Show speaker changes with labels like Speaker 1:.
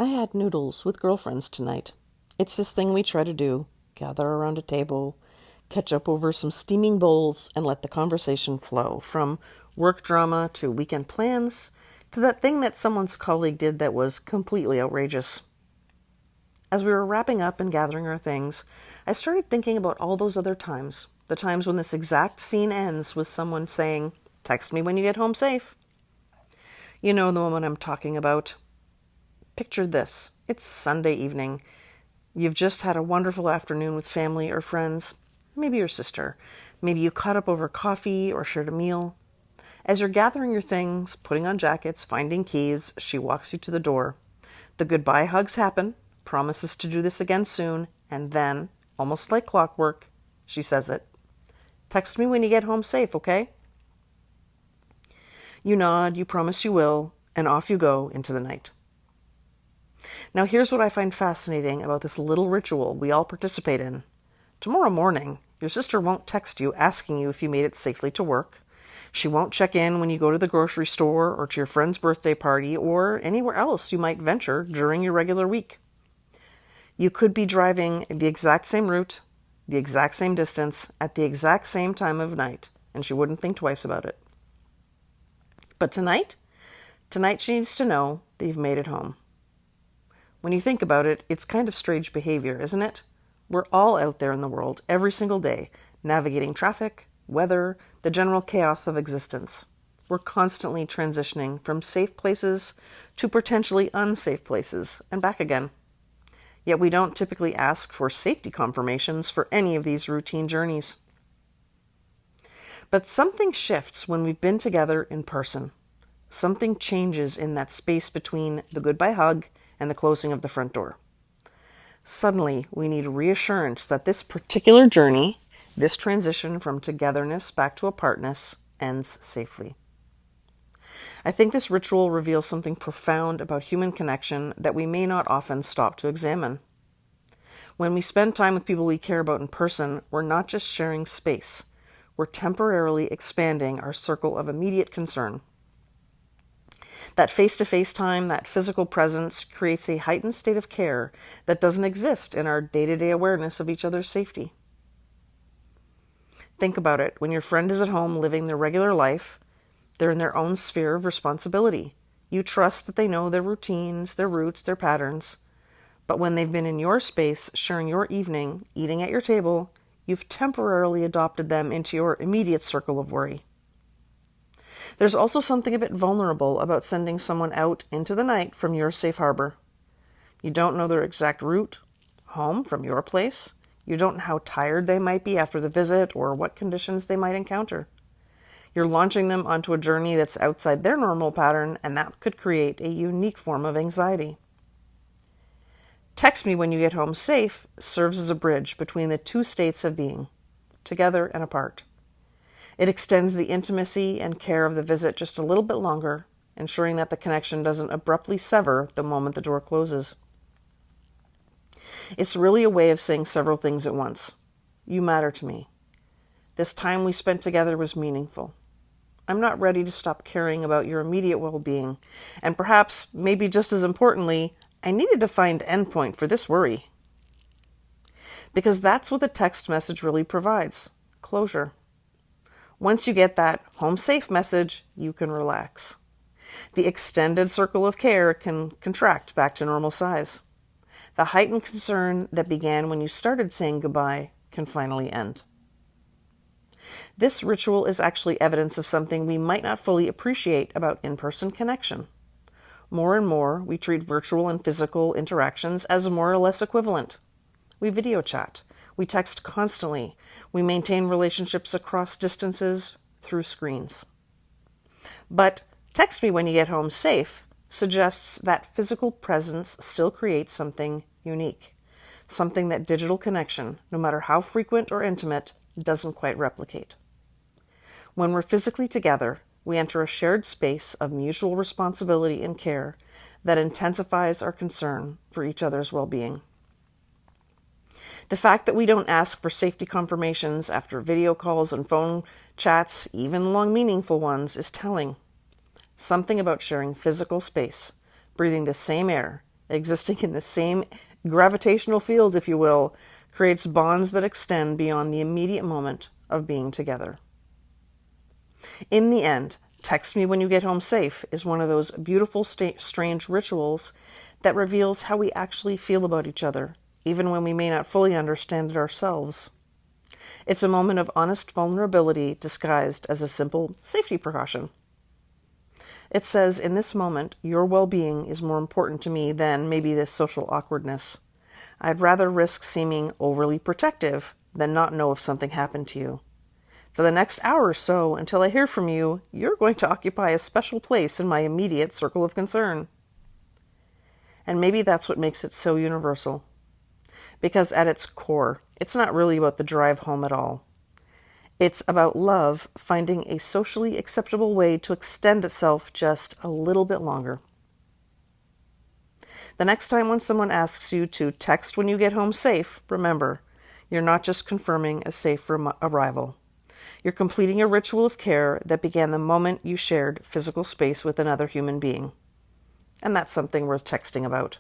Speaker 1: I had noodles with girlfriends tonight. It's this thing we try to do, gather around a table, catch up over some steaming bowls, and let the conversation flow from work drama to weekend plans to that thing that someone's colleague did that was completely outrageous. As we were wrapping up and gathering our things, I started thinking about all those other times, the times when this exact scene ends with someone saying, "Text me when you get home safe." You know the moment I'm talking about. Picture this. It's Sunday evening. You've just had a wonderful afternoon with family or friends, maybe your sister. Maybe you caught up over coffee or shared a meal. As you're gathering your things, putting on jackets, finding keys, she walks you to the door. The goodbye hugs happen, promises to do this again soon, and then, almost like clockwork, she says it. "Text me when you get home safe, okay?" You nod, you promise you will, and off you go into the night. Now here's what I find fascinating about this little ritual we all participate in. Tomorrow morning, your sister won't text you asking you if you made it safely to work. She won't check in when you go to the grocery store or to your friend's birthday party or anywhere else you might venture during your regular week. You could be driving the exact same route, the exact same distance, at the exact same time of night, and she wouldn't think twice about it. But tonight she needs to know that you've made it home. When you think about it, it's kind of strange behavior, isn't it? We're all out there in the world every single day, navigating traffic, weather, the general chaos of existence. We're constantly transitioning from safe places to potentially unsafe places and back again. Yet we don't typically ask for safety confirmations for any of these routine journeys. But something shifts when we've been together in person. Something changes in that space between the goodbye hug and the closing of the front door. Suddenly, we need reassurance that this particular journey, this transition from togetherness back to apartness, ends safely. I think this ritual reveals something profound about human connection that we may not often stop to examine. When we spend time with people we care about in person, we're not just sharing space. We're temporarily expanding our circle of immediate concern. That face-to-face time, that physical presence, creates a heightened state of care that doesn't exist in our day-to-day awareness of each other's safety. Think about it. When your friend is at home living their regular life, they're in their own sphere of responsibility. You trust that they know their routines, their routes, their patterns. But when they've been in your space, sharing your evening, eating at your table, you've temporarily adopted them into your immediate circle of worry. There's also something a bit vulnerable about sending someone out into the night from your safe harbor. You don't know their exact route home from your place. You don't know how tired they might be after the visit or what conditions they might encounter. You're launching them onto a journey that's outside their normal pattern, and that could create a unique form of anxiety. "Text me when you get home safe" serves as a bridge between the two states of being, together and apart. It extends the intimacy and care of the visit just a little bit longer, ensuring that the connection doesn't abruptly sever the moment the door closes. It's really a way of saying several things at once. You matter to me. This time we spent together was meaningful. I'm not ready to stop caring about your immediate well-being, and perhaps, maybe just as importantly, I needed to find an endpoint for this worry. Because that's what the text message really provides: closure. Once you get that home safe message, you can relax. The extended circle of care can contract back to normal size. The heightened concern that began when you started saying goodbye can finally end. This ritual is actually evidence of something we might not fully appreciate about in-person connection. More and more, we treat virtual and physical interactions as more or less equivalent. We video chat. We text constantly. We maintain relationships across distances through screens. But "text me when you get home safe" suggests that physical presence still creates something unique, something that digital connection, no matter how frequent or intimate, doesn't quite replicate. When we're physically together, we enter a shared space of mutual responsibility and care that intensifies our concern for each other's well-being. The fact that we don't ask for safety confirmations after video calls and phone chats, even long meaningful ones, is telling. Something about sharing physical space, breathing the same air, existing in the same gravitational field, if you will, creates bonds that extend beyond the immediate moment of being together. In the end, text me when you get home safe is one of those beautiful, strange rituals that reveals how we actually feel about each other, even when we may not fully understand it ourselves. It's a moment of honest vulnerability disguised as a simple safety precaution. It says, in this moment, your well-being is more important to me than maybe this social awkwardness. I'd rather risk seeming overly protective than not know if something happened to you. For the next hour or so, until I hear from you, you're going to occupy a special place in my immediate circle of concern. And maybe that's what makes it so universal. Because at its core, it's not really about the drive home at all. It's about love finding a socially acceptable way to extend itself just a little bit longer. The next time when someone asks you to text when you get home safe, remember, you're not just confirming a safe arrival. You're completing a ritual of care that began the moment you shared physical space with another human being. And that's something worth texting about.